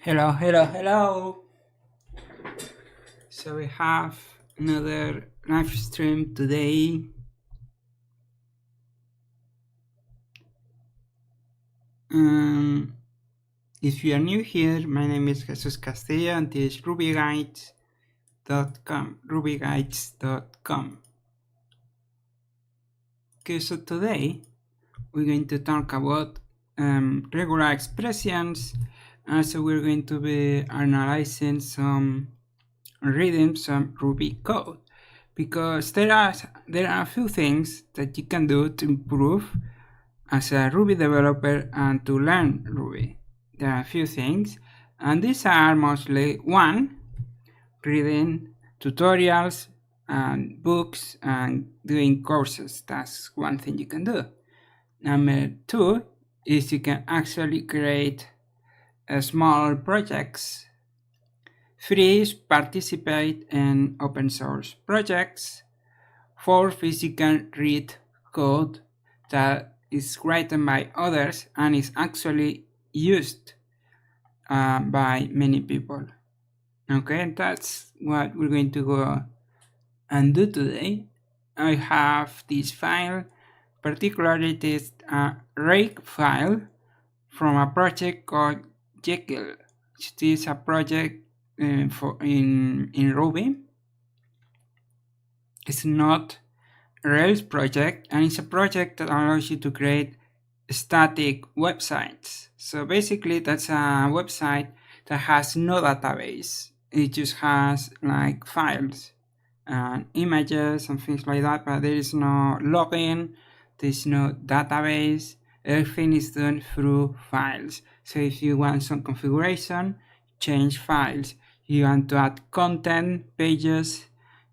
Hello, hello, hello. So we have another live stream today. If you are new here, my name is Jesus Castillo and this is rubyguides.com. Okay, so today we're going to talk about regular expressions. Also, we're going to be analyzing reading some Ruby code, because there are a few things that you can do to improve as a Ruby developer and to learn Ruby. There are a few things, and these are mostly: one, reading tutorials and books and doing courses. That's one thing you can do. Number two is you can actually create small projects. Three is participate in open source projects. Fourth is you can read code that is written by others and is actually used by many people. Okay, that's what we're going to go and do today. I have this file, particularly this rake file from a project called Jekyll. It is a project in Ruby. It's not a Rails project, and it's a project that allows you to create static websites. So basically, that's a website that has no database. It just has like files and images and things like that, but there is no login, there's no database. Everything is done through files. So if you want some configuration, change files. You want to add content, pages,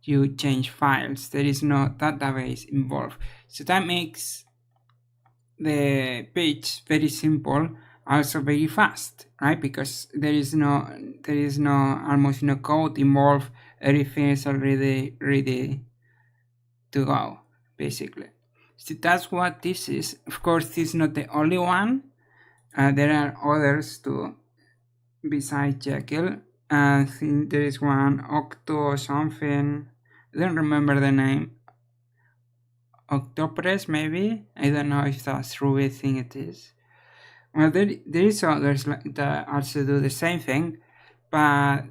you change files. There is no database involved. So that makes the page very simple, also very fast, right? Because there is almost no code involved. Everything is already ready to go, basically. So that's what this is. Of course, this is not the only one. There are others too, besides Jekyll. I think there is one, Octo or something. I don't remember the name. Octopress, maybe? I don't know if that's Ruby thing it is. Well, there is others that also do the same thing, but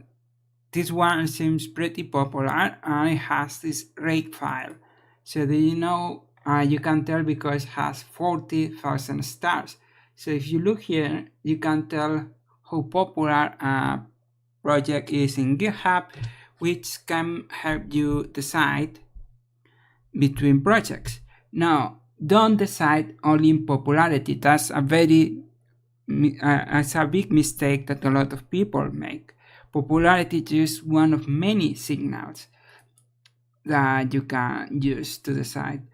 this one seems pretty popular and it has this rake file. So do you know, you can tell because it has 40,000 stars. So if you look here, you can tell how popular a project is in GitHub, which can help you decide between projects. Now, don't decide only in popularity. That's a big mistake that a lot of people make. Popularity is just one of many signals that you can use to decide.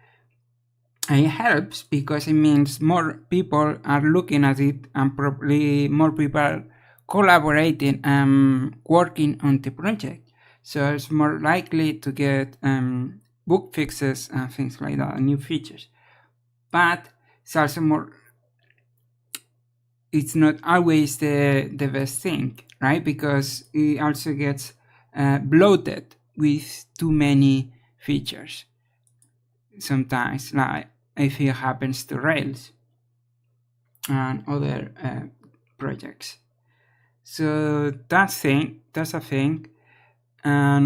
And it helps because it means more people are looking at it and probably more people are collaborating and working on the project. So it's more likely to get book fixes and things like that, new features. But it's also it's not always the best thing, right? Because it also gets bloated with too many features sometimes, like if it happens to Rails and other projects. So that's a thing. A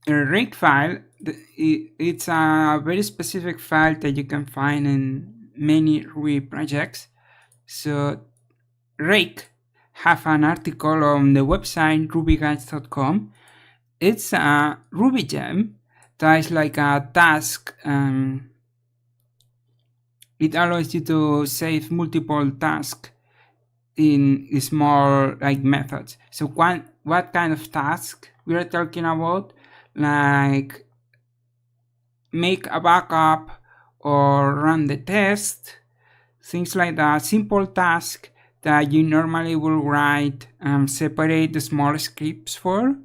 rake file, it's a very specific file that you can find in many Ruby projects. So rake have an article on the website rubyguides.com. It's a Ruby gem that is like a task. It allows you to save multiple tasks in small like methods. So what kind of task we are talking about? Like make a backup or run the test, things like that. Simple task that you normally will write and separate the small scripts for.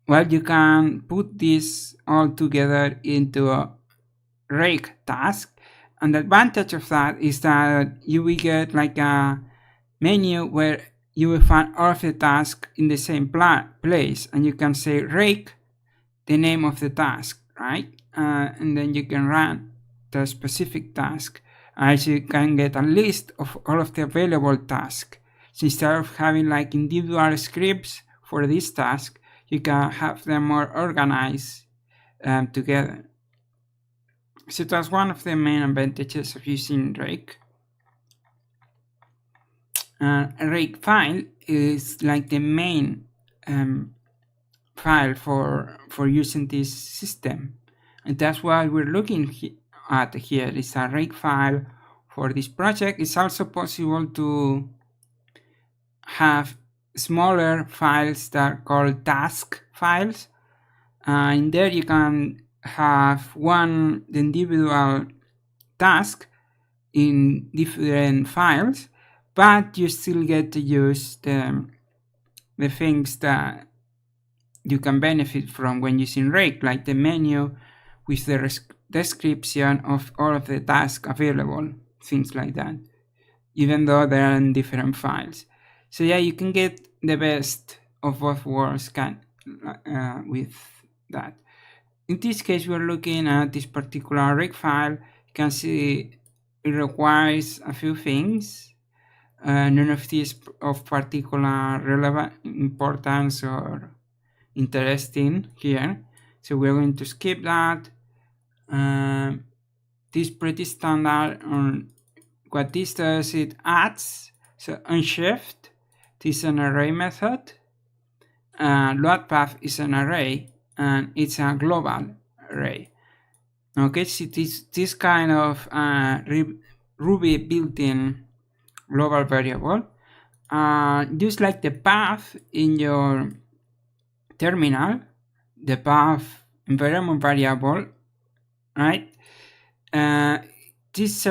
Well, you can put this all together into a rake task, and the advantage of that is that you will get like a menu where you will find all of the tasks in the same place, and you can say rake the name of the task, right? And then you can run the specific task, as you can get a list of all of the available tasks. So instead of having like individual scripts for this task, you can have them more organized together. So that's one of the main advantages of using rake. A rake file is like the main file for using this system, and that's what we're looking at here. It's a rake file for this project. It's also possible to have smaller files that are called task files. In there you can have one individual task in different files, but you still get to use the things that you can benefit from when using rake, like the menu with the description of all of the tasks available, things like that, even though they are in different files. So yeah, you can get the best of both worlds with that. In this case, we're looking at this particular rake file. You can see it requires a few things. None of these of particular relevant importance or interesting here, so we're going to skip that. This is pretty standard. On what this does, it adds, so on shift, this is an array method. Load path is an array, and it's a global array. Okay, so this kind of Ruby built-in global variable, just like the path in your terminal, the path environment variable, right? This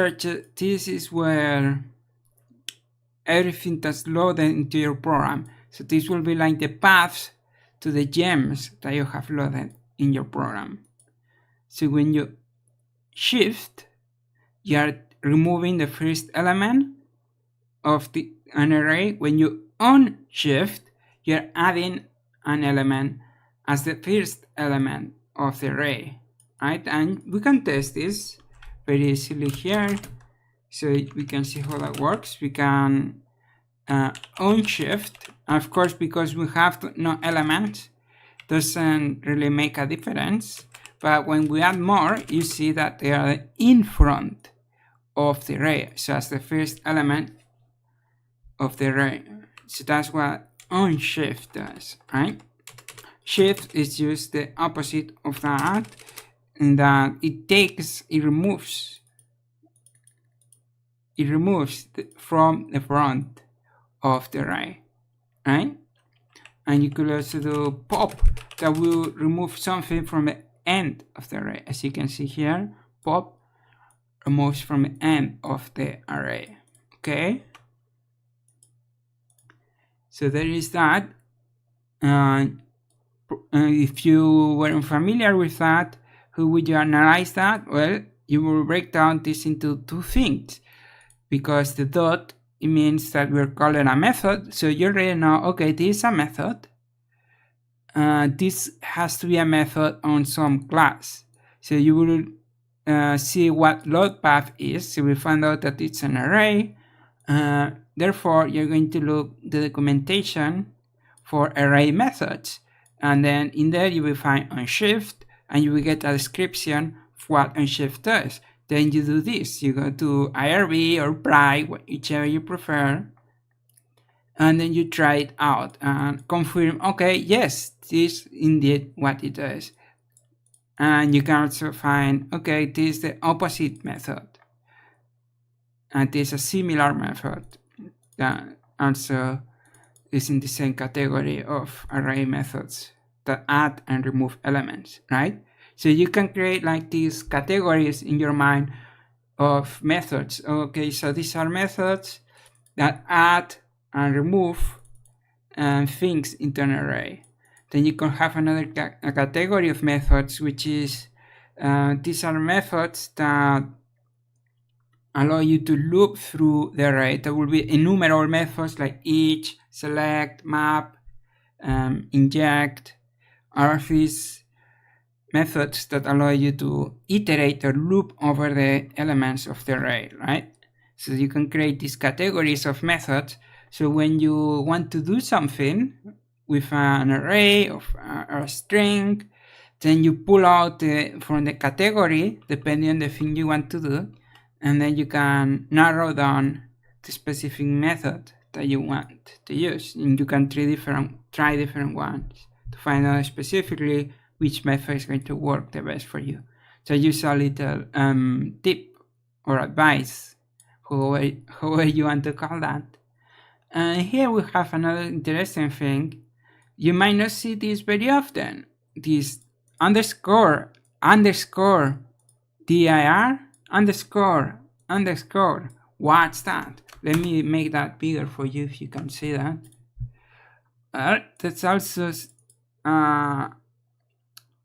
is where everything that's loaded into your program. So this will be like the paths to the gems that you have loaded in your program. So when you shift, you are removing the first element of an array. When you unshift, you're adding an element as the first element of the array, right? And we can test this very easily here, so we can see how that works. We can unshift, of course, because we have no elements, doesn't really make a difference. But when we add more, you see that they are in front of the array, so as the first element of the array. So that's what unshift does, right? Shift is just the opposite of that, in that it removes from the front of the array, right? And you could also do pop, that will remove something from the end of the array. As you can see here, pop removes from the end of the array. Okay, so there is that. If you weren't familiar with that, how would you analyze that? Well, you will break down this into two things, because the dot, it means that we're calling a method. So you already know, okay, this is a method. This has to be a method on some class. So you will see what load path is. So we find out that it's an array. Therefore, you're going to look the documentation for array methods. And then in there, you will find unshift, and you will get a description of what unshift does. Then you do this. You go to IRB or pry, whichever you prefer. And then you try it out and confirm, okay, yes, this is indeed what it does. And you can also find, okay, this is the opposite method. And this is a similar method that also is in the same category of array methods that add and remove elements, right? So you can create like these categories in your mind of methods. Okay, so these are methods that add and remove things into an array. Then you can have another category of methods, which is these are methods that allow you to loop through the array. There will be innumerable methods like each, select, map, inject, are these methods that allow you to iterate or loop over the elements of the array, right? So you can create these categories of methods. So when you want to do something with an array of a string, then you pull out from the category, depending on the thing you want to do, and then you can narrow down the specific method that you want to use. And you can try different ones to find out specifically which method is going to work the best for you. So use a little tip or advice, however you want to call that. And here we have another interesting thing. You might not see this very often. This underscore, dir, underscore. What's that? Let me make that bigger for you if you can see that. That's also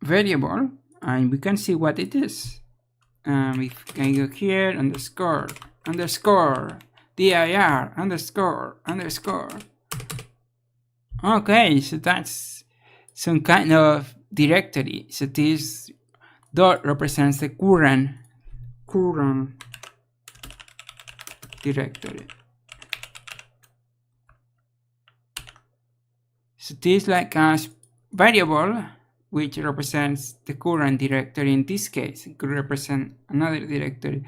variable, and we can see what it is. We can go here, underscore, dir, underscore. Okay, so that's some kind of directory. So this dot represents the current directory. So this like a variable which represents the current directory. In this case, it could represent another directory.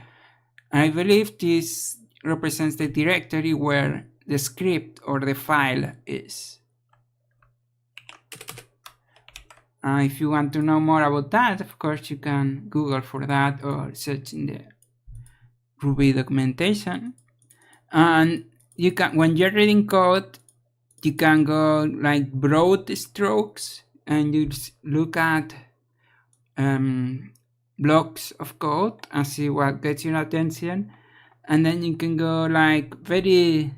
I believe this represents the directory where the script or the file is. If you want to know more about that, of course, you can Google for that or search in the Ruby documentation. And you can, when you're reading code, you can go like broad strokes and you look at blocks of code and see what gets your attention. And then you can go like very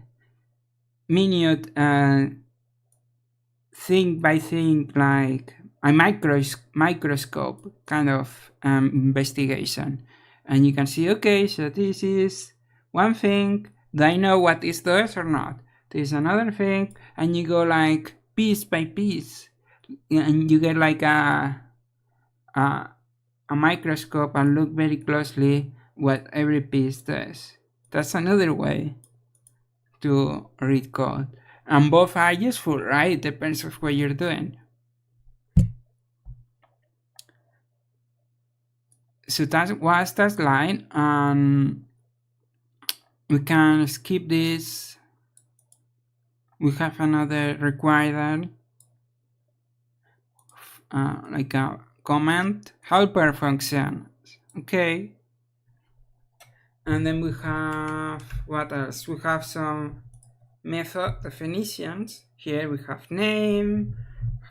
minute thing by thing, like a microscope kind of investigation. And you can see, okay, so this is one thing. Do I know what this does or not? There's another thing, and you go like piece by piece, and you get like a microscope and look very closely what every piece does. That's another way to read code, and both are useful, right? It depends on what you're doing. So that was that line, and we can skip this. We have another required like a comment helper function. Okay, and then we have what else? We have some method definitions. Here we have name,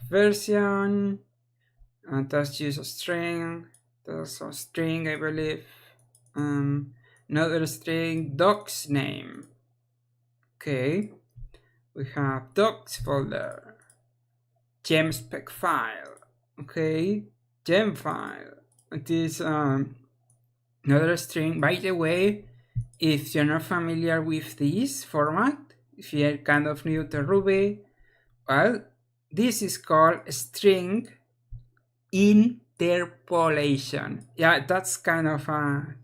version, and that's use a string. That's a string, I believe. Another string, docs name. Okay, we have docs folder, gem spec file. Okay, gem file. It is another string. By the way, if you're not familiar with this format, if you're kind of new to Ruby, well, this is called string interpolation. Yeah, that's kind of a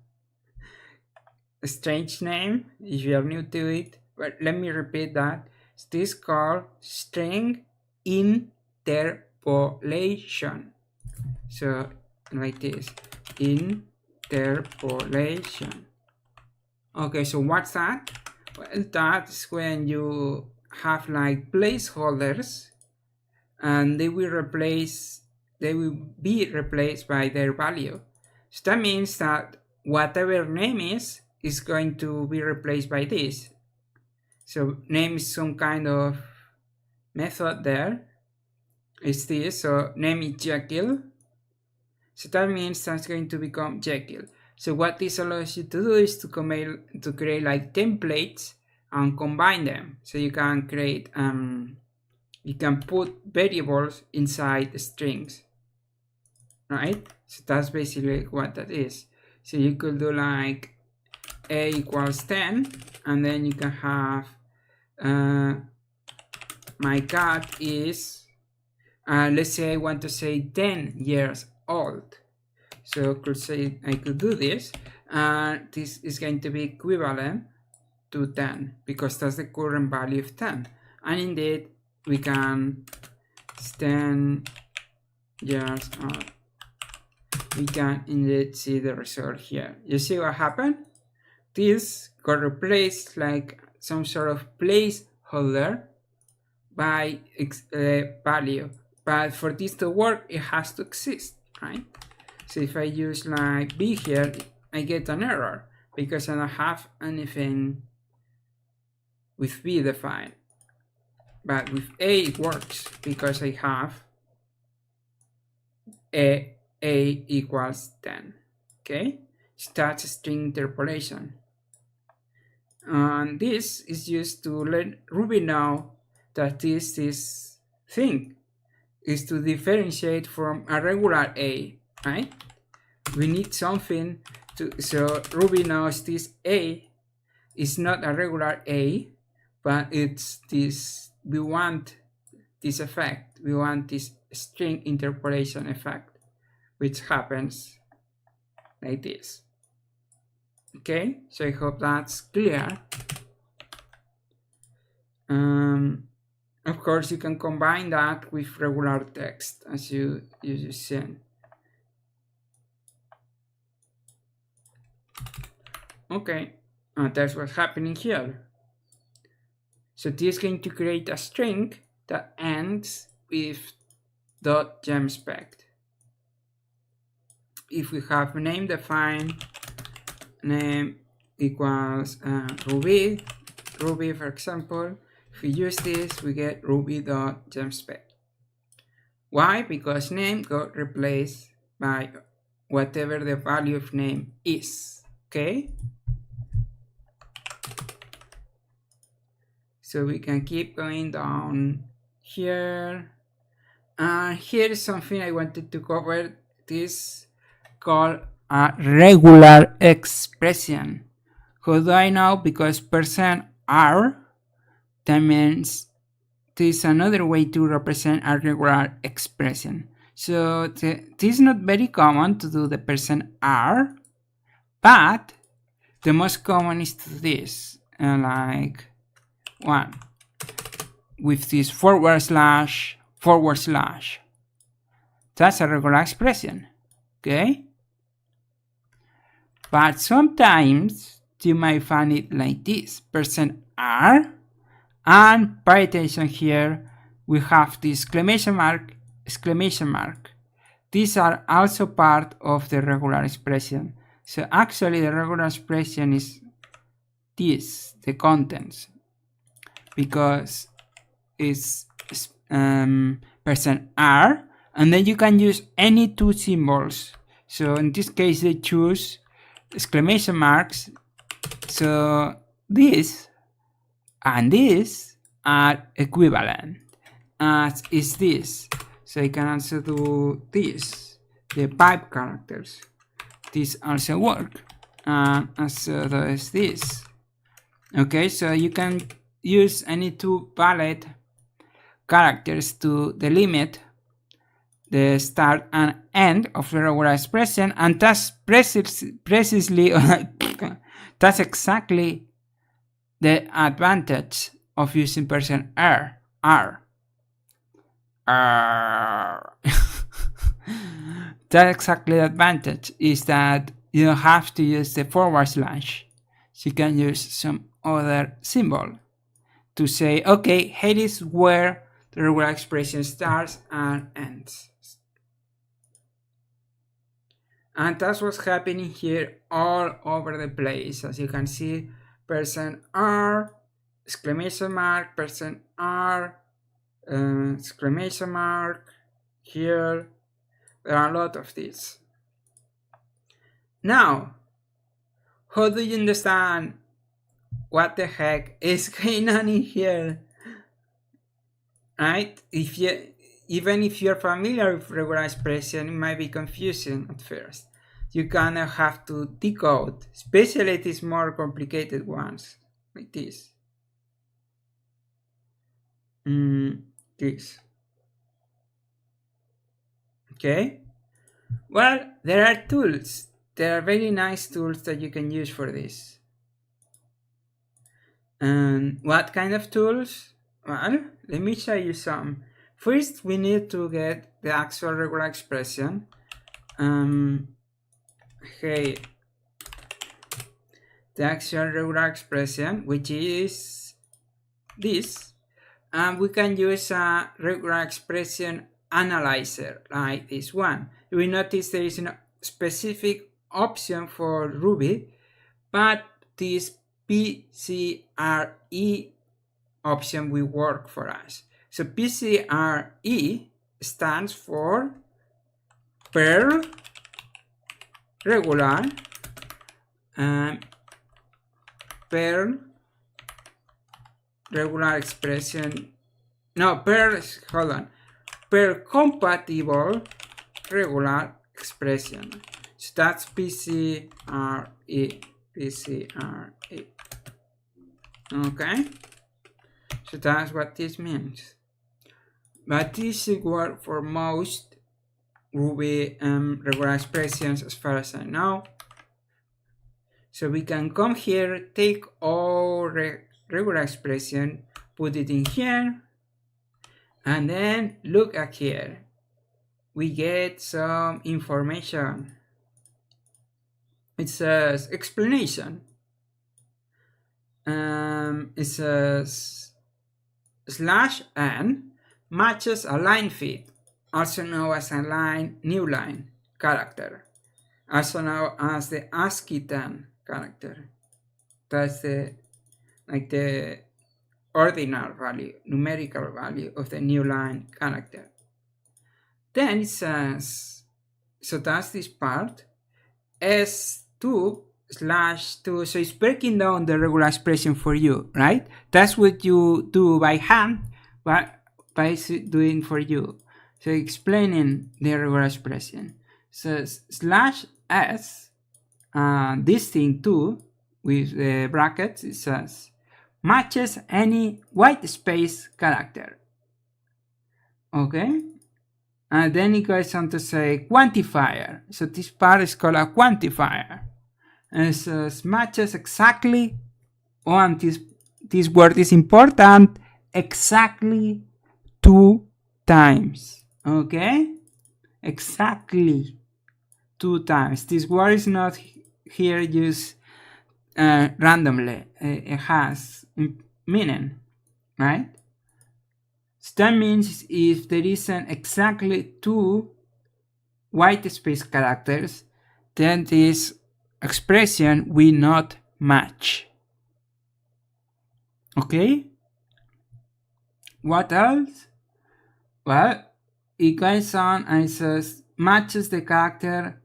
strange name if you're new to it, but let me repeat that. This is called string interpolation. So like this, interpolation. Okay, so what's that? Well, that's when you have like placeholders and they will be replaced by their value. So that means that whatever name is going to be replaced by this. So name is some kind of method there. It's this, so name is Jekyll. So that means that's going to become Jekyll. So what this allows you to do is to create like templates and combine them. So you can create, you can put variables inside strings, right? So that's basically what that is. So you could do like a equals 10, and then you can have my cat is, let's say I want to say 10 years old. So I could do this. This is going to be equivalent to 10 because that's the current value of 10. And indeed, we can 10 years old. We can indeed see the result here. You see what happened? This got replaced like some sort of placeholder by value. But for this to work, it has to exist, right? So if I use like b here, I get an error because I don't have anything with b defined. But with a it works because I have a equals 10. Okay, so that's string interpolation. And this is used to let Ruby know that this thing is to differentiate from a regular a, right? We need something so Ruby knows this a is not a regular a, but it's this, we want this effect, we want this string interpolation effect, which happens like this. Okay, so I hope that's clear. Of course, you can combine that with regular text, as you just seen. Okay, that's what's happening here. So this is going to create a string that ends with .gemspec. If we have name defined, name equals Ruby, for example, if we use this, we get ruby.gemspec. Why? Because name got replaced by whatever the value of name is. Okay? So we can keep going down here. Here is something I wanted to cover. This called a regular expression. How do I know? Because %r, that means this is another way to represent a regular expression. So this is not very common to do the %r, but the most common is to do this, like 1 with this //. That's a regular expression, okay? But sometimes you might find it like this, %r, and pay attention here, we have this exclamation mark. These are also part of the regular expression. So actually the regular expression is this, the contents, because it's %r, and then you can use any two symbols. So in this case they choose exclamation marks. So this and this are equivalent, as is this. So I can also do this, the pipe characters. This also work, and so does this. Okay, so you can use any two valid characters to delimit the start and end of the regular expression, and that's precisely that's exactly the advantage of using %r. That exactly the advantage is that you don't have to use the /. So you can use some other symbol to say, okay, here is where the regular expression starts and ends. And that's what's happening here all over the place. As you can see, %r, exclamation mark, %r, exclamation mark, here. There are a lot of these. Now, how do you understand what the heck is going on in here? Right? Even if you're familiar with regular expression, it might be confusing at first. you kind of have to decode, especially these more complicated ones, like this. This. Okay? Well, there are tools. There are very nice tools that you can use for this. And what kind of tools? Well, let me show you some. First, we need to get the actual regular expression. Hey, the actual regular expression, which is this. And we can use a regular expression analyzer like this one. You will notice there is a specific option for Ruby, but this PCRE option will work for us. So PCRE stands for Perl regular Perl regular expression. No, Perl compatible regular expression. So that's PCRE. Okay, so that's what this means. But this should work for most Ruby regular expressions as far as I know. So we can come here, take all regular expression, put it in here, and then look at here. We get some information. It says explanation. It says /n matches a line feed, also known as a new line character, also known as the ASCII 10 character. That's the ordinal value, numerical value of the new line character. Then it says, so that's this part, S2/2, so it's breaking down the regular expression for you, right? That's what you do by hand, but by doing for you. So explaining the regular expression. So /s, this thing too, with the brackets, it says, matches any white space character. Okay? And then it goes on to say quantifier. So this part is called a quantifier. And it says matches exactly, and this word is important, exactly 2 times. Okay? Exactly 2 times. This word is not here used randomly. It has meaning, right? So that means if there isn't exactly 2 white space characters, then this expression will not match. Okay? What else? Well, it goes on and it says matches the character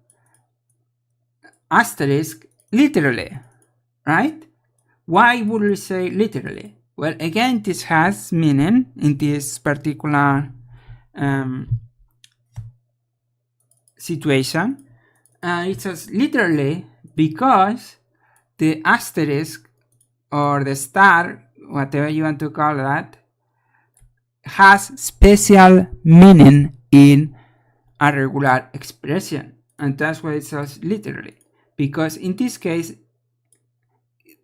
asterisk literally, right? Why would we say literally? Well, again, this has meaning in this particular situation. It says literally because the asterisk or the star, whatever you want to call that, has special meaning in a regular expression. And that's why it says literally. Because in this case,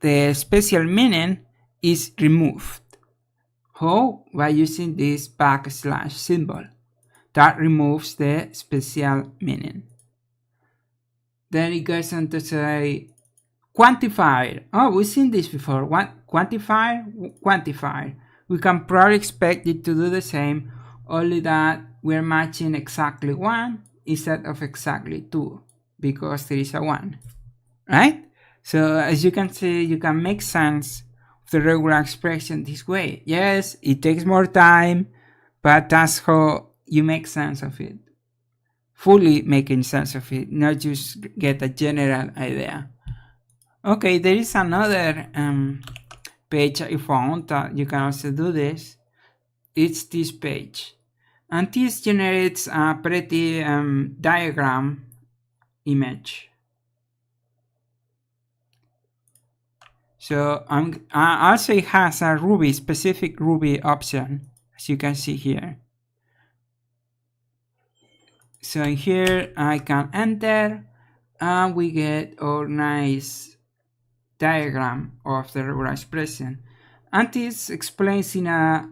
the special meaning is removed. How? By using this backslash symbol. That removes the special meaning. Then it goes on to say quantifier. Oh, we've seen this before. Quantifier. We can probably expect it to do the same, only that we're matching exactly 1 instead of exactly 2, because there is a 1, right? So as you can see, you can make sense of the regular expression this way. Yes, it takes more time, but that's how you make sense of it. Fully making sense of it, not just get a general idea. Okay, there is another page I found that you can also do this. It's this page. And this generates a pretty diagram image. So also it has a Ruby, specific Ruby option, as you can see here. So here I can enter and we get our nice diagram of the regular expression. And this explains in a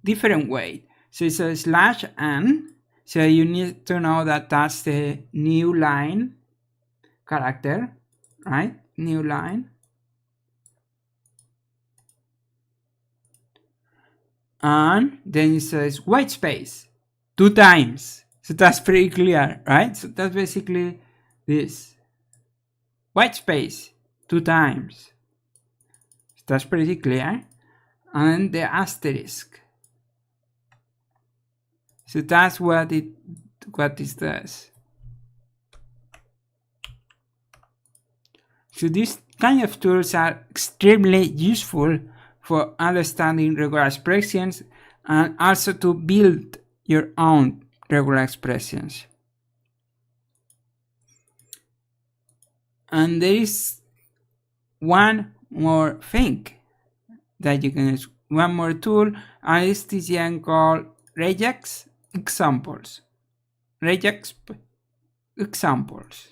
different way. So it's a /n. So you need to know that that's the new line character, right? New line. And then it says white space 2 times. So that's pretty clear, right? So that's basically this. White space 2 times. So that's pretty clear. And the asterisk. So that's what this does. So these kind of tools are extremely useful for understanding regular expressions and also to build your own regular expressions. And there is one more thing that you can use, one more tool, and it's this one called Regexp Examples. Regexp Examples.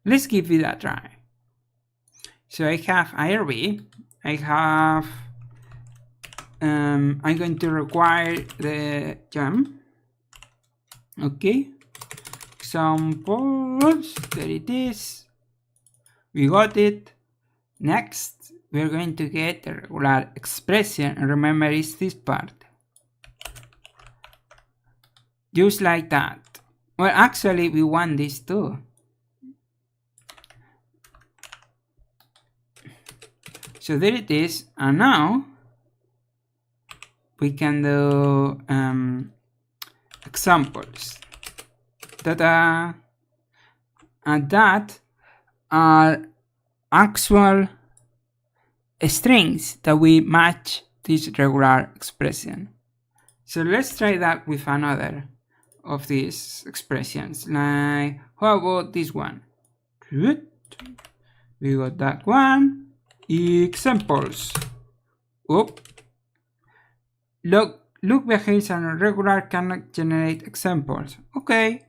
Let's give it a try. So I have IRB, I have I'm going to require the gem. Okay, examples, there it is. We got it. Next, we're going to get the regular expression. And remember, it's this part. Just like that. Well, actually, we want this too. So there it is. And now we can do examples. Ta-da! And that are actual strings that we match this regular expression. So let's try that with another of these expressions. Like, how about this one? We got that one. Examples. Oop. Look behaves and regular cannot generate examples. Okay.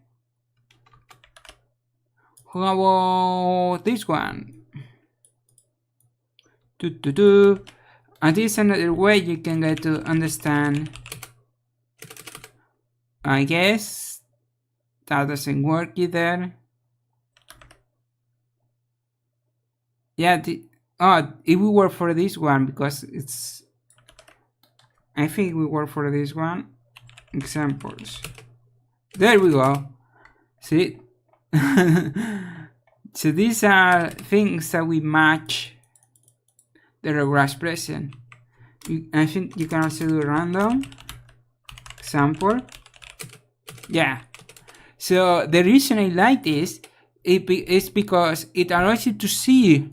How about this one? And this is another way you can get to understand. I guess that doesn't work either. Yeah, it will work for this one because it's. I think it will work for this one. Examples. There we go. See? So these are things that we match the regular expression. I think you can also do random example. Yeah. So the reason I like this is because it allows you to see.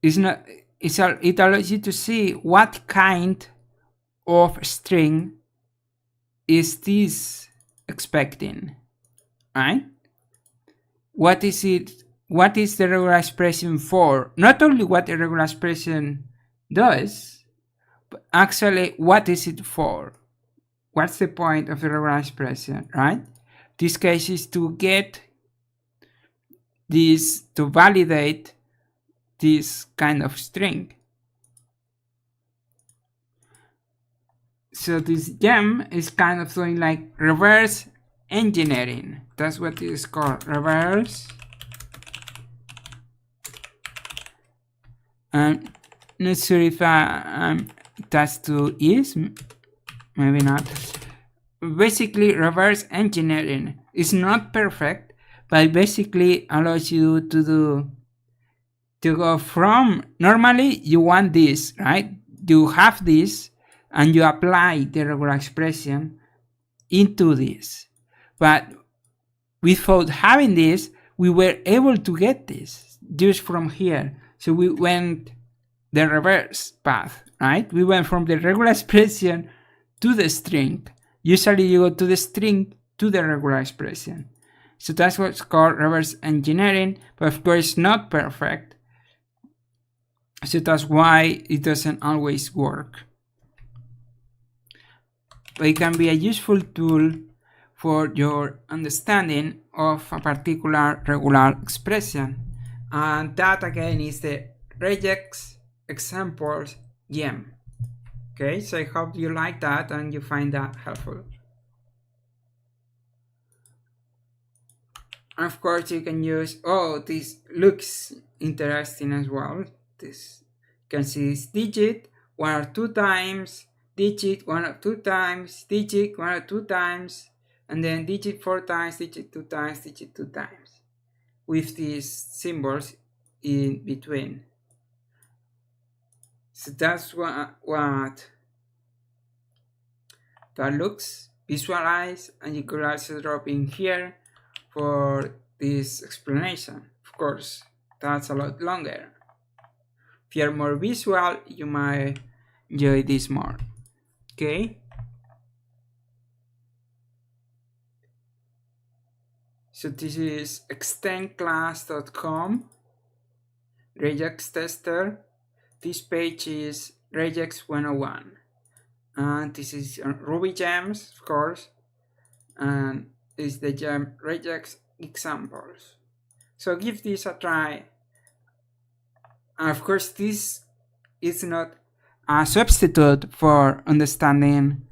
It allows you to see what kind of string is this expecting, right? What is it? What is the regular expression for? Not only what the regular expression does, but actually what is it for? What's the point of the regular expression, right? This case is to get this, to validate this kind of string. So this gem is kind of doing like reverse engineering. That's what it is called, reverse. Not sure if that's to is, maybe not. Basically, reverse engineering is not perfect, but basically allows you to go from, normally you want this, right? You have this and you apply the regular expression into this. But without having this, we were able to get this just from here. So we went the reverse path, right? We went from the regular expression to the string. Usually you go to the string to the regular expression. So that's what's called reverse engineering, but of course not perfect. So that's why it doesn't always work. But it can be a useful tool for your understanding of a particular regular expression. And that again is the Regexp Examples gem. Okay, so I hope you like that and you find that helpful. Of course, you can use, oh, this looks interesting as well. This, you can see this digit 1 or 2 times, digit 1 or 2 times, digit 1 or 2 times, and then digit 4 times, digit 2 times, digit 2 times, with these symbols in between. So that's what that looks visualized, and you could also drop in here for this explanation. Of course, that's a lot longer. If you're more visual, you might enjoy this more. Okay. So this is extendclass.com, Regex tester. This page is Regex 101. And this is Ruby gems, of course. And this is the gem Regexp Examples. So give this a try. And of course, this is not a substitute for understanding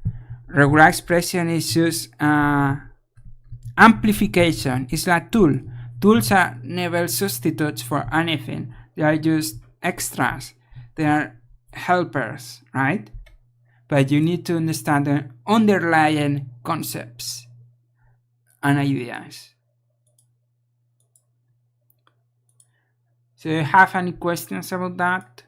regular expression. It's just amplification. It's a tool. Tools are never substitutes for anything. They are just extras. They are helpers, right? But you need to understand the underlying concepts and ideas. So you have any questions about that?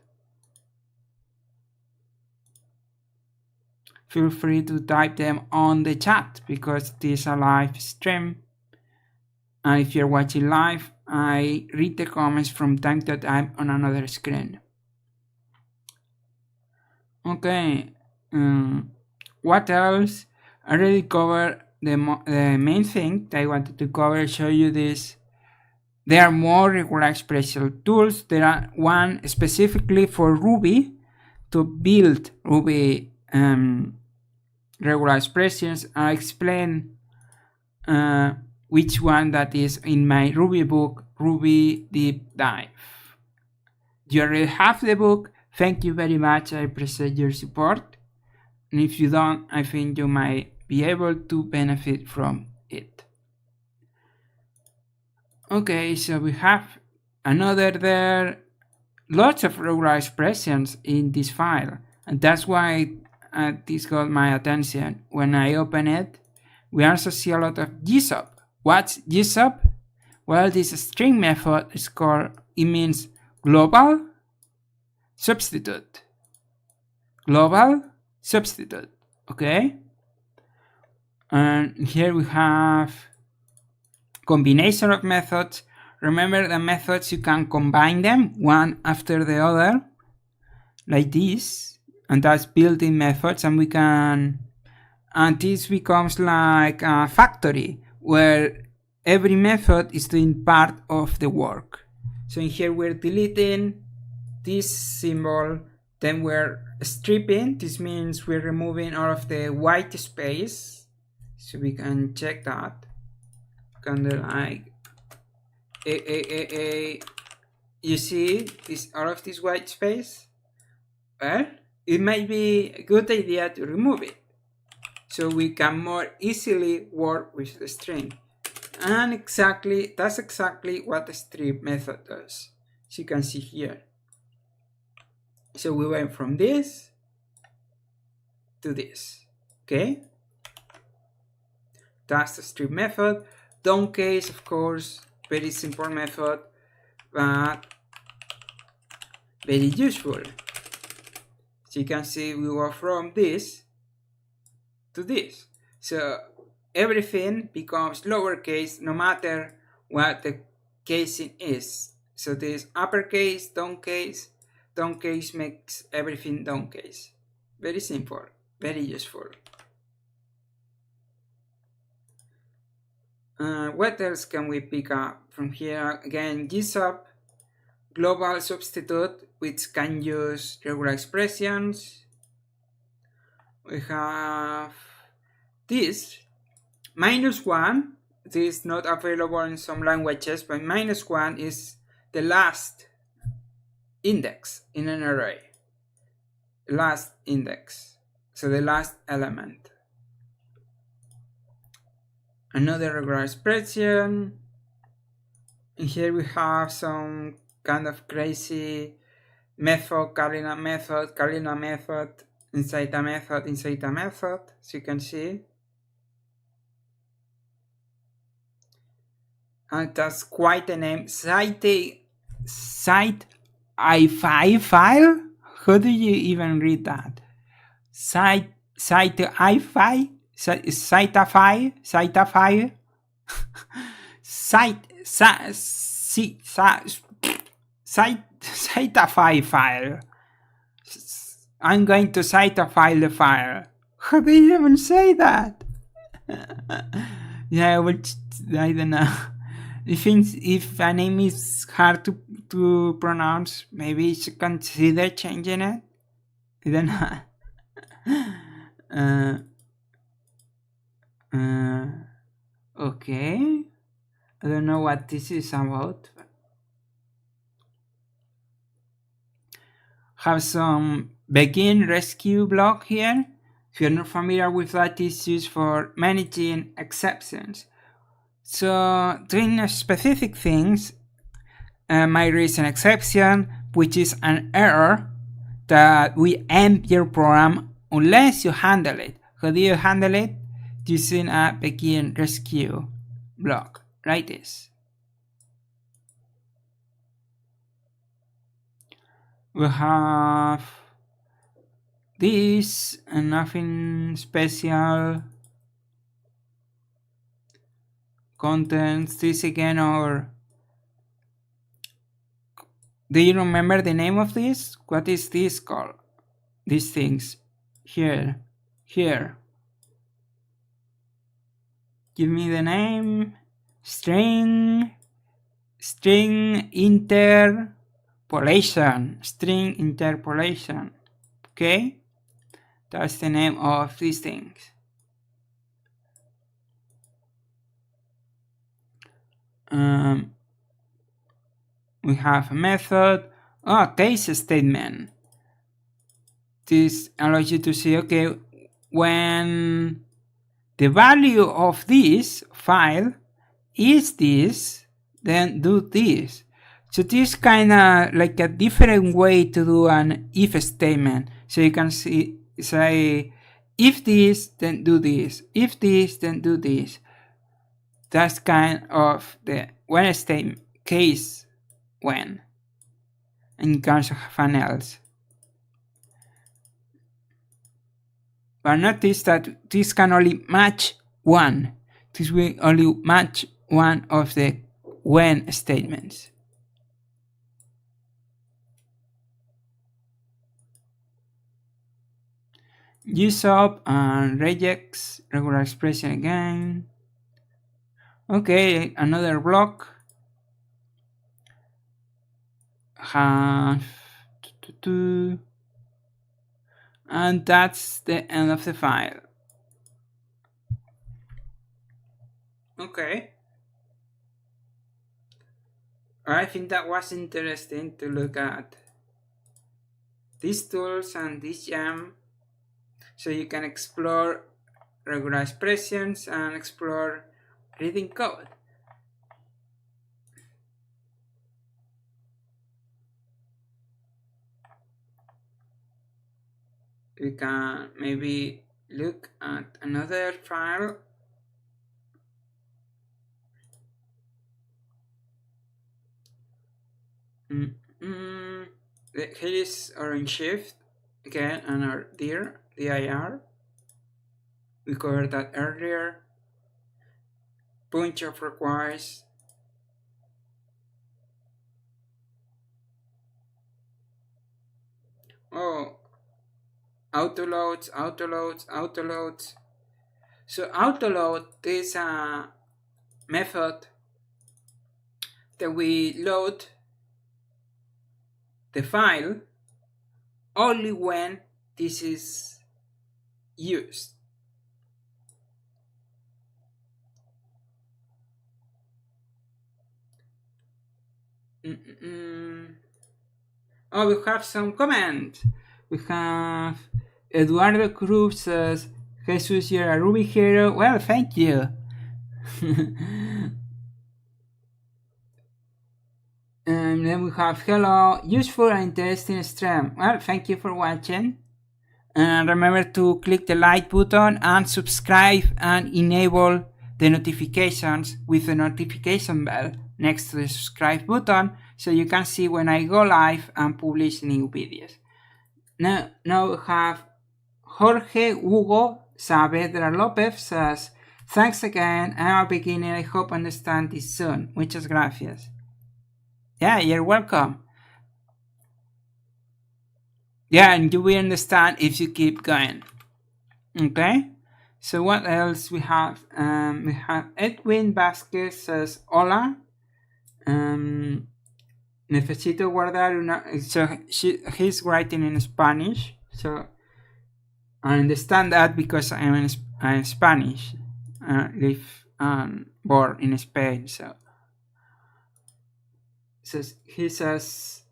Feel free to type them on the chat because it is a live stream. And if you're watching live, I read the comments from time to time on another screen. Okay, what else? I already covered the main thing that I wanted to cover, show you this. There are more regular expression tools. There are one specifically for Ruby to build Ruby regular expressions. I explain which one that is in my Ruby book, Ruby Deep Dive. You already have the book. Thank you very much. I appreciate your support. And if you don't, I think you might be able to benefit from it. Okay, so we have another there. Lots of regular expressions in this file. And that's why this got my attention. When I open it, we also see a lot of GSUB. What's GSUB? Well, this string method is called, it means global substitute. Global substitute, okay? And here we have combination of methods. Remember the methods, you can combine them one after the other, like this, and that's built-in methods, and we can, and this becomes like a factory where every method is doing part of the work. So in here we're deleting this symbol, then we're stripping. This means we're removing all of the white space. So we can check that. Kind of like you see this, all of this white space. Well, it might be a good idea to remove it so we can more easily work with the string. And exactly, that's exactly what the strip method does, as you can see here. So we went from this to this, okay? That's the strip method. Don't case, of course, very simple method, but very useful. So you can see we go from this to this. So everything becomes lowercase no matter what the casing is. So this uppercase, downcase makes everything downcase. Very simple, very useful. What else can we pick up from here? Again, GSUB. global substitute which can use regular expressions. We have this -1. This is not available in some languages, but -1 is the last index in an array. Last index, so the last element. Another regular expression. And here we have some kind of crazy method, calling a method, inside a method, as you can see. And that's quite a name. Site I5 file? How do you even read that? Site I5? Site A5? Site A5? Cite a file. I'm going to cite a file the file. How do you even say that? Yeah, which I don't know. If a name is hard to pronounce, maybe you should consider changing it. I don't know. Okay. I don't know what this is about. Have some begin rescue block here. If you're not familiar with that, it's used for managing exceptions. So doing specific things might raise an exception, which is an error that will end your program unless you handle it. How do you handle it? Using a begin rescue block, like this. We have this and nothing special. Contents, this again, or do you remember the name of this? What is this called? These things here. Give me the name. String interpolation. Okay, that's the name of these things. We have a method. Case statement. This allows you to see, okay, when the value of this file is this, then do this. So this kind of like a different way to do an if statement. So you can say, if this, then do this. If this, then do this. That's kind of the when statement case when. And you can also have an else. But notice that this can only match one. This will only match one of the when statements. Use up and regex regular expression again. Okay, another block. Have and that's the end of the file. Okay. I think that was interesting to look at these tools and this jam, so you can explore regular expressions and explore reading code. We can maybe look at another file. Here is orange shift again, and our dir. We covered that earlier. Bunch of requires. Oh, autoloads. So autoload is a method that we load the file only when this is used. Oh, we have some comments. We have Eduardo Cruz says, Jesus, you're a Ruby hero. Well, thank you. And then we have, hello, useful and interesting stream. Well, thank you for watching. And remember to click the like button and subscribe and enable the notifications with the notification bell next to the subscribe button so you can see when I go live and publish new videos. Now we have Jorge Hugo Saavedra Lopez says, thanks again, I'm a beginner, I hope I understand this soon. Muchas gracias. Yeah, you're welcome. Yeah, and you will understand if you keep going. Okay, so what else we have? We have Edwin Vasquez says, hola. Necesito guardar una... So he's writing in Spanish. So I understand that because I'm Spanish. Live born in Spain. So he says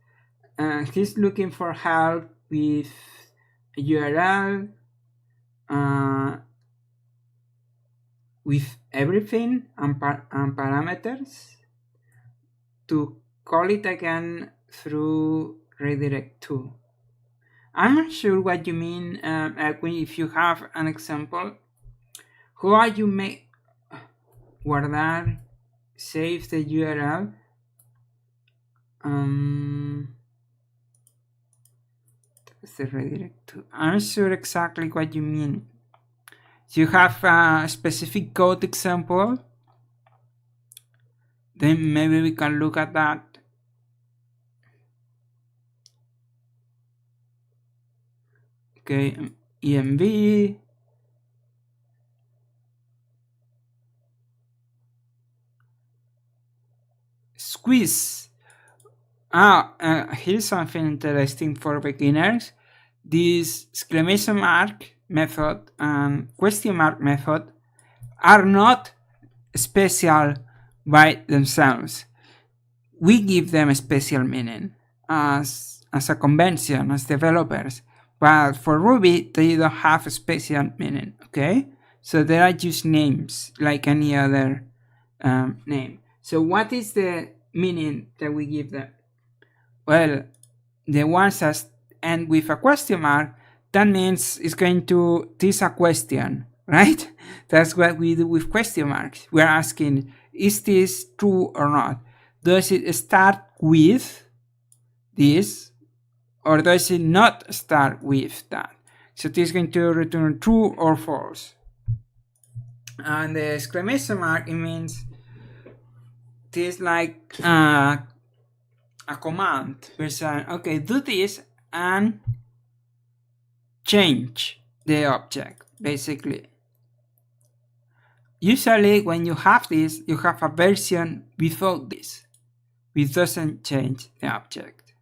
he's looking for help with URL, with everything and parameters to call it again through redirect to. I'm not sure what you mean, Edwin. If you have an example, how are you make guardar, save the URL? The redirect to. I'm not sure exactly what you mean. You have a specific code example, then maybe we can look at that. Okay, env squeeze. Here's something interesting for beginners. This exclamation mark method and question mark method are not special by themselves. We give them a special meaning as a convention, as developers. But for Ruby, they don't have a special meaning, okay? So they are just names like any other name. So what is the meaning that we give them? Well, the ones that end with a question mark, that means it's going to tease a question, right? That's what we do with question marks. We're asking, is this true or not? Does it start with this or does it not start with that? So this is going to return true or false. And the exclamation mark, it means this like a command. We're saying, okay, do this and change the object, basically. Usually when you have this, you have a version without this, which doesn't change the object.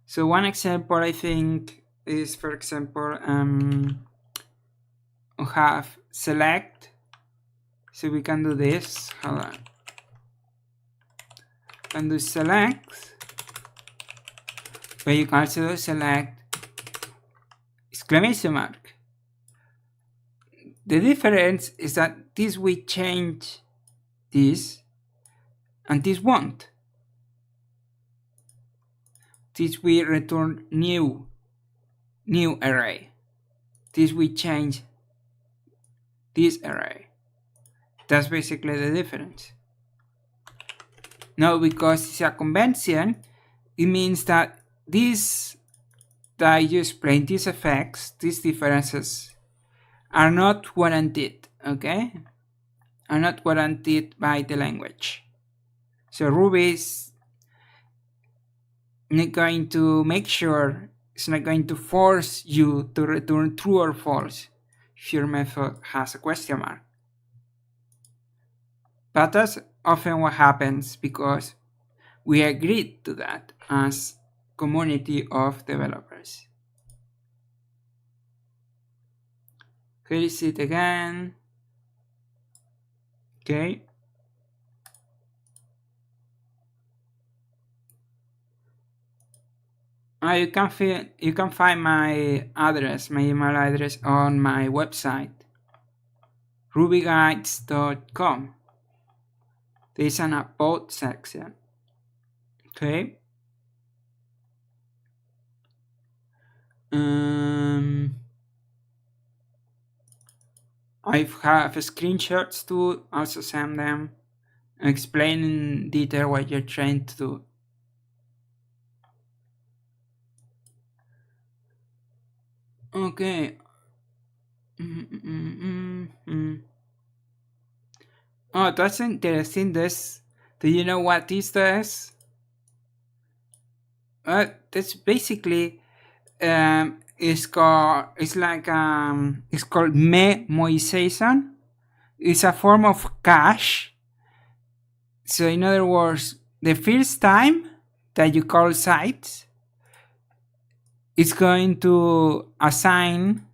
So one example I think is, for example, we have select. So we can do this. Hold on. Can do select, but you can also select exclamation mark. The difference is that this will change this and this won't. This will return new array. This will change this array. That's basically the difference. Now, because it's a convention, it means that these that I just explained, these effects, these differences, are not guaranteed, okay? Are not guaranteed by the language. So Ruby is not going to make sure, it's not going to force you to return true or false if your method has a question mark. But that's often what happens because we agreed to that as community of developers. Here is it again. Okay. You can find my address, my email address on my website, rubyguides.com. There's an about section. Okay. I have screenshots to also send them, explain in detail what you're trying to do. Okay. Oh, that's interesting. Do you know what this does? That's basically it's called memoization. It's a form of cache. So in other words, the first time that you call sites, it's going to assign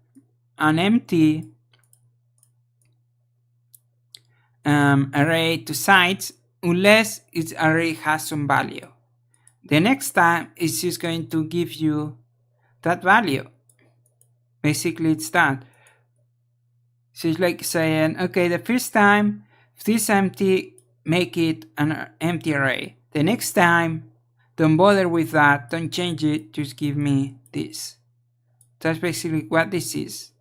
an empty array to sites unless its array has some value. The next time it's just going to give you that value. Basically it's that. So it's like saying, okay, the first time if this is empty, make it an empty array. The next time, don't bother with that, don't change it, just give me this. That's basically what this is.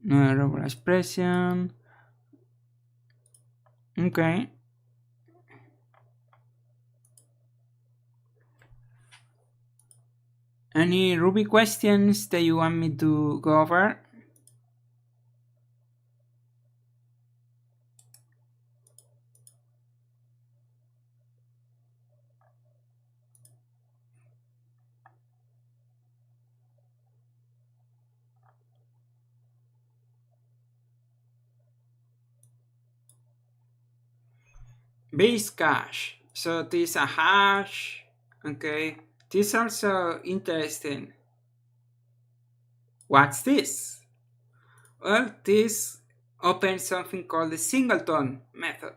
No regular expression. Okay. Any Ruby questions that you want me to go over? Base cache. So this is a hash. Okay. This is also interesting. What's this? Well, this opens something called the singleton method.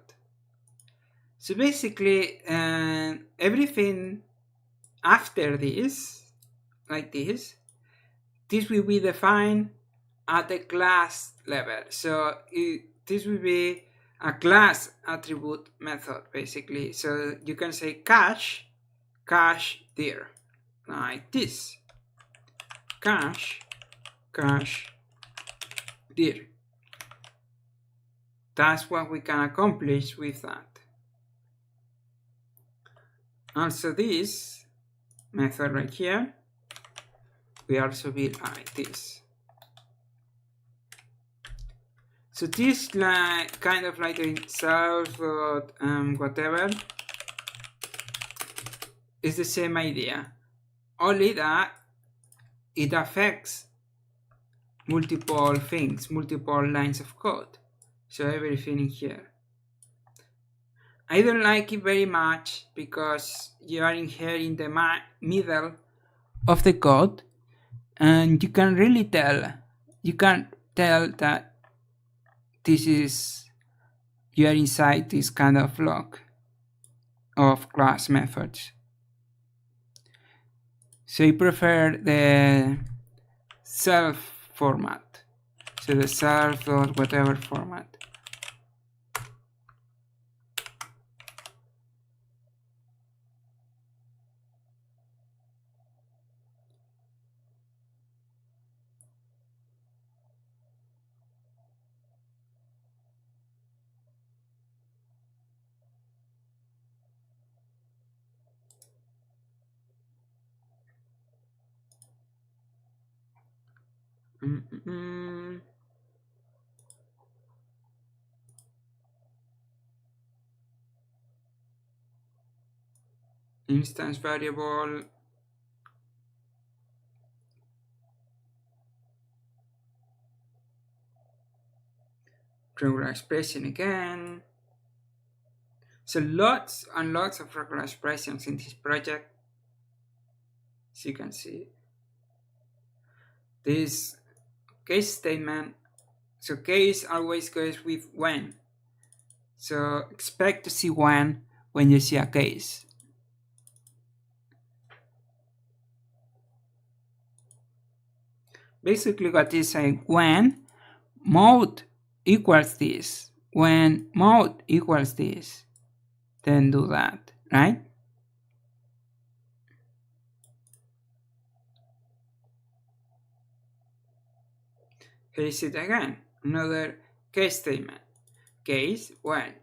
So basically, everything after this, like this will be defined at the class level. So this will be a class attribute method, basically. So you can say cache dir, like this. Cache dir. That's what we can accomplish with that. Also this method right here, we also be like this. So this kind of like a self whatever is the same idea, only that it affects multiple things, multiple lines of code. So everything in here. I don't like it very much because you are in here in the middle of the code, and you can really tell. You can tell that this is you are inside this kind of block of class methods. So I prefer the self format. So the self dot whatever format. instance variable, regular expression again. So lots and lots of regular expressions in this project. As you can see, this case statement, so case always goes with when. So expect to see when you see a case. Basically what is saying, when mode equals this, when mode equals this, then do that, right? Here is it again, another case statement. Case, when,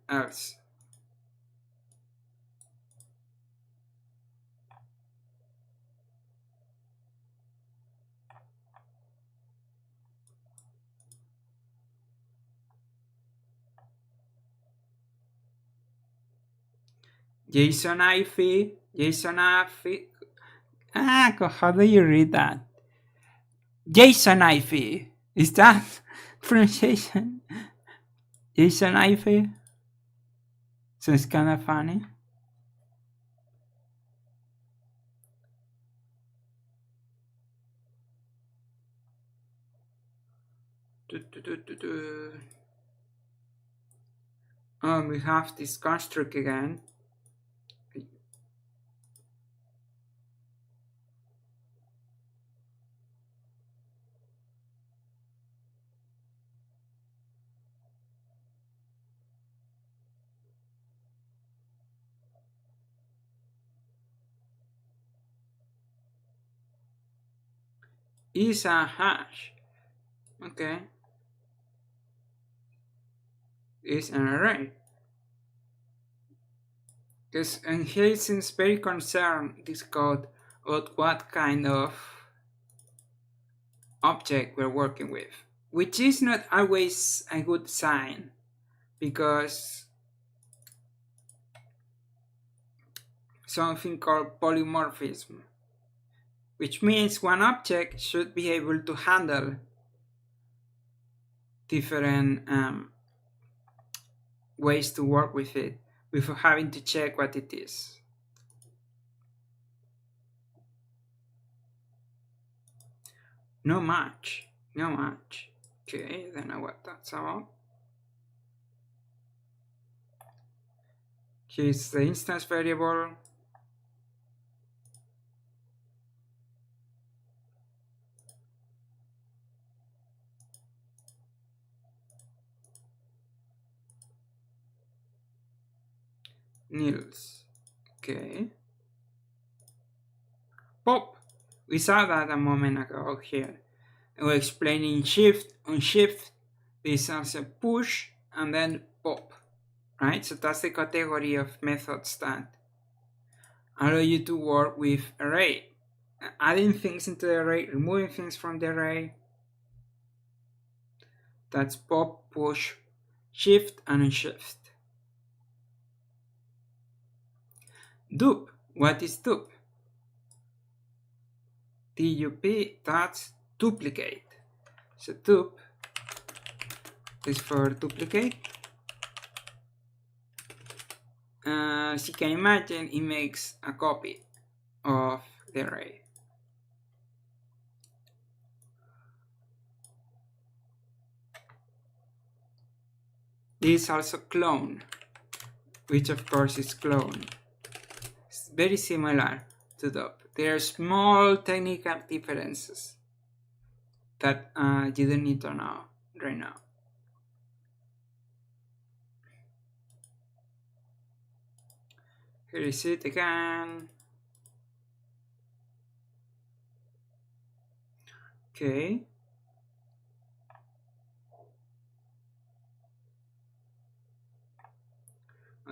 else. JSON if, how do you read that? JSON if, is that pronunciation? JSON if? So it's kind of funny. We have this construct again. Is a hash. Okay. Is an array. And here it seems very concerned, this code, about what kind of object we're working with, which is not always a good sign, because something called polymorphism, which means one object should be able to handle different ways to work with it without having to check what it is. No match. Okay, then I know what that's about. Here's the instance variable. Nils. Okay. Pop. We saw that a moment ago here. We're explaining shift. On shift, this is a push and then pop. Right? So that's the category of methods that allow you to work with array. Adding things into the array, removing things from the array. That's pop, push, shift, and unshift. Dup. What is dup? DUP, that's duplicate. So dup is for duplicate. As you can imagine, it makes a copy of the array. This is also clone, which of course is clone. It's very similar to dup. There are small technical differences that you don't need to know right now. Here is it again. Okay.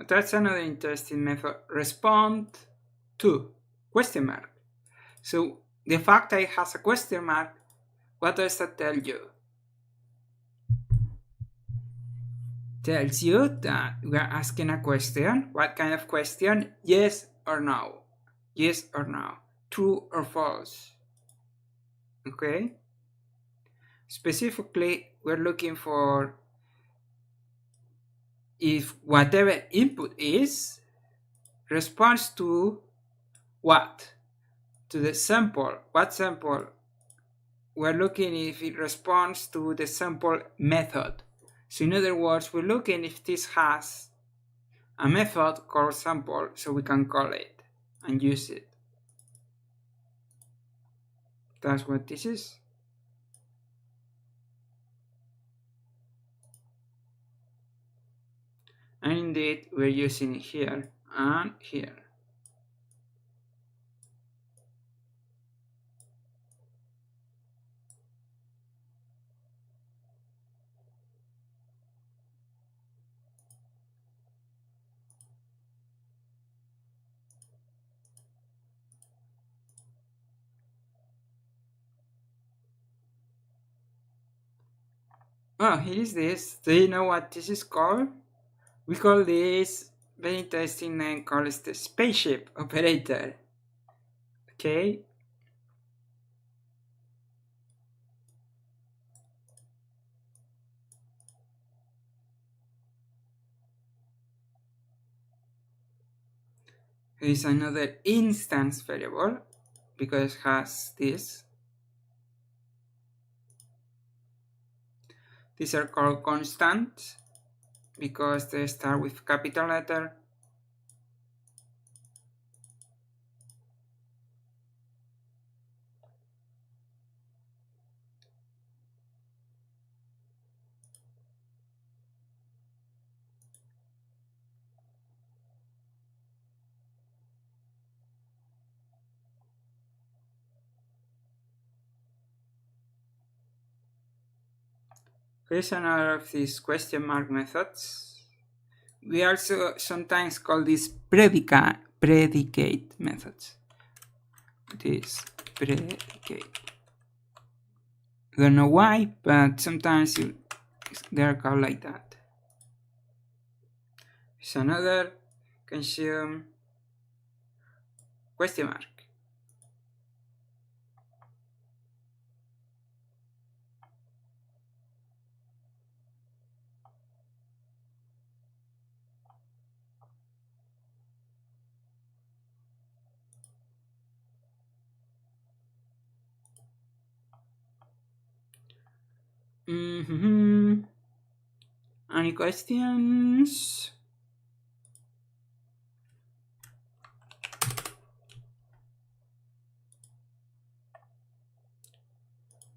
That's another interesting method. Respond to question mark. So the fact that it has a question mark, what does that tell you? tells you that we are asking a question. What kind of question? Yes or no. Yes or no. True or false. Okay. Specifically, we're looking for if whatever input is responds to what? To the sample. What sample? We're looking if it responds to the sample method. So in other words, we're looking if this has a method called sample, so we can call it and use it. That's what this is. And indeed, we're using it here and here. Oh, here is this. Do you know what this is called? We call this very interesting name called the spaceship operator. Okay. Here is another instance variable because it has this. These are called constants because they start with capital letter. Here's another of these question mark methods. We also sometimes call these predicate methods. This predicate. Don't know why, but sometimes they're called like that. Here's another consume question mark. Any questions?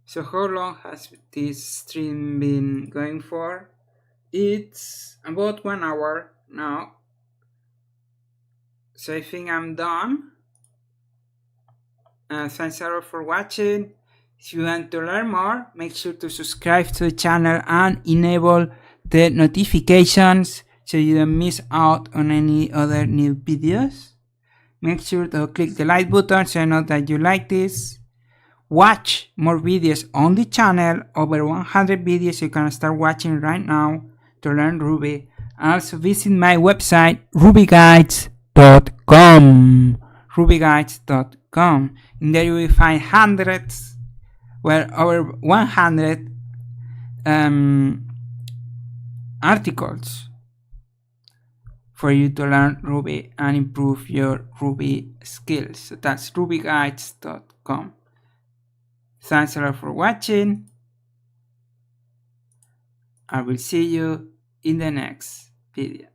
So how long has this stream been going for? It's about 1 hour now. So I think I'm done. Thanks a lot for watching. If you want to learn more, make sure to subscribe to the channel and enable the notifications so you don't miss out on any other new videos. Make sure to click the like button so I know that you like this. Watch more videos on the channel, over 100 videos you can start watching right now to learn Ruby. And also visit my website rubyguides.com. rubyguides.com. In there you will find over 100 articles for you to learn Ruby and improve your Ruby skills. So that's rubyguides.com. Thanks a lot for watching. I will see you in the next video.